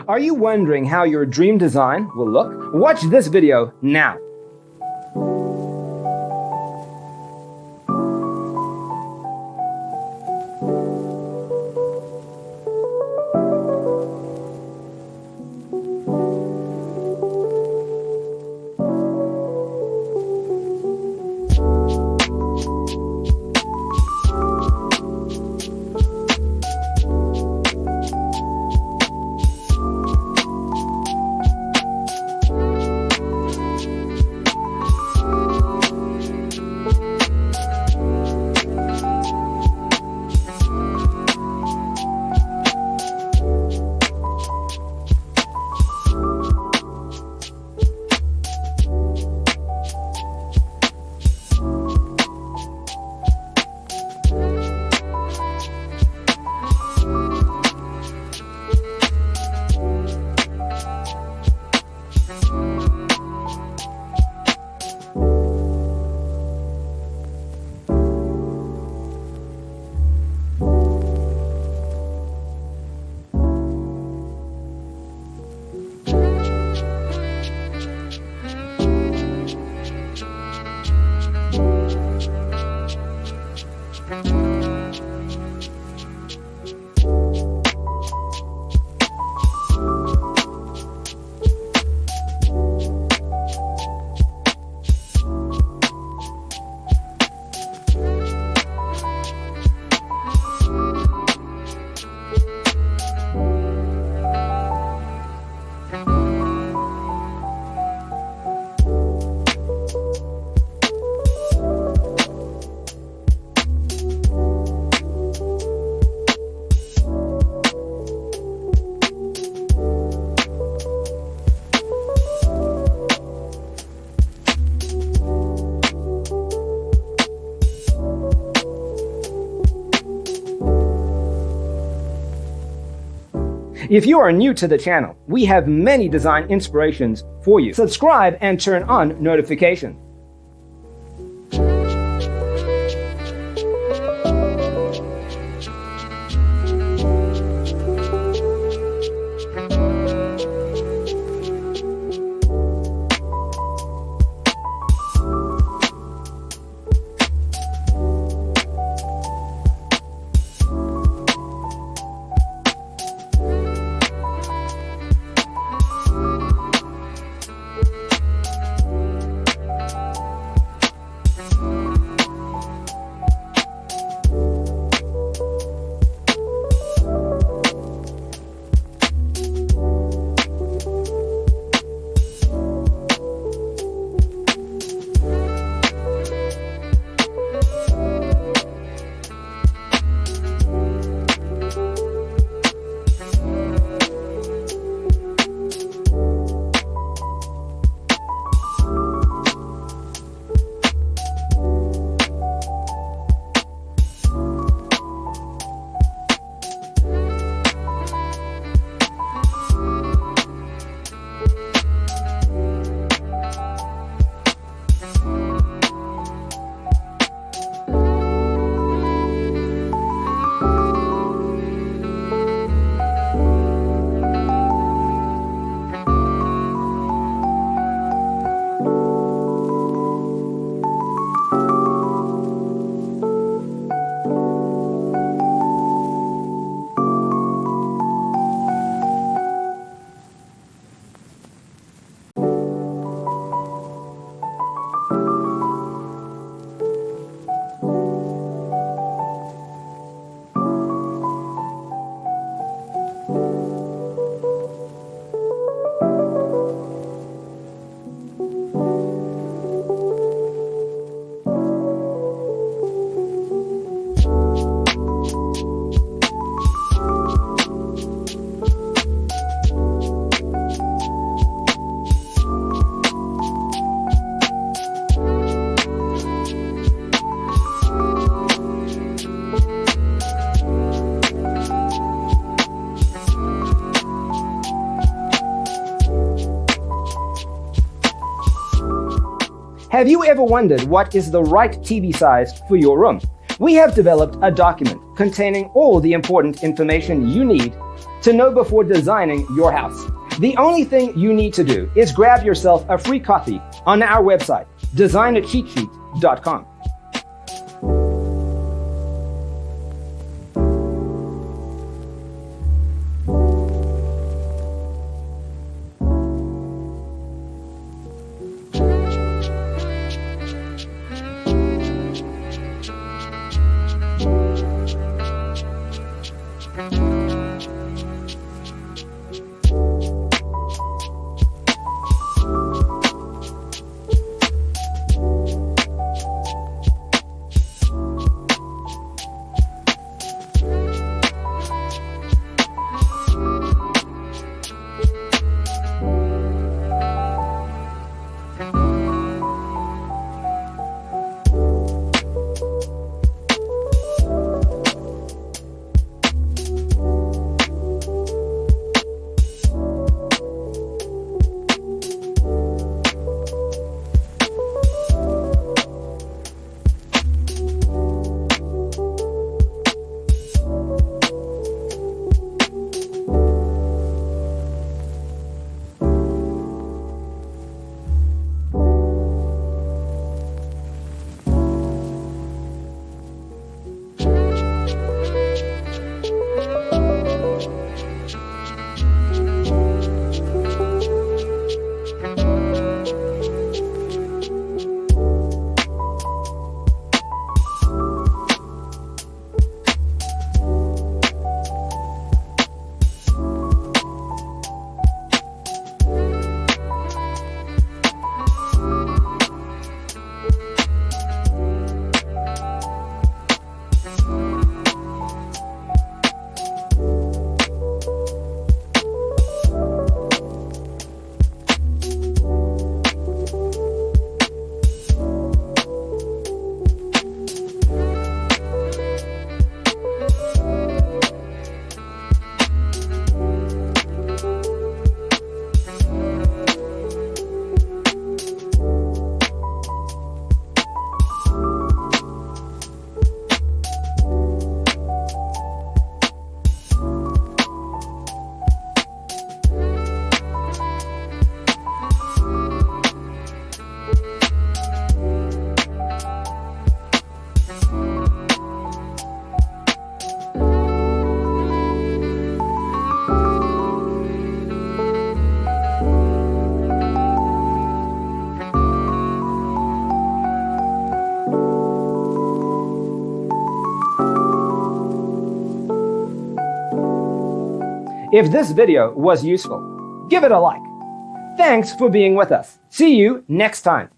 Are you wondering how your dream design will look? Watch this video now. If you are new to the channel, we have many design inspirations for you. Subscribe and turn on notifications. Have you ever wondered what is the right TV size for your room? We have developed a document containing all the important information you need to know before designing your house. The only thing you need to do is grab yourself a free copy on our website, designacheatsheet.com. If this video was useful, give it a like. Thanks for being with us. See you next time.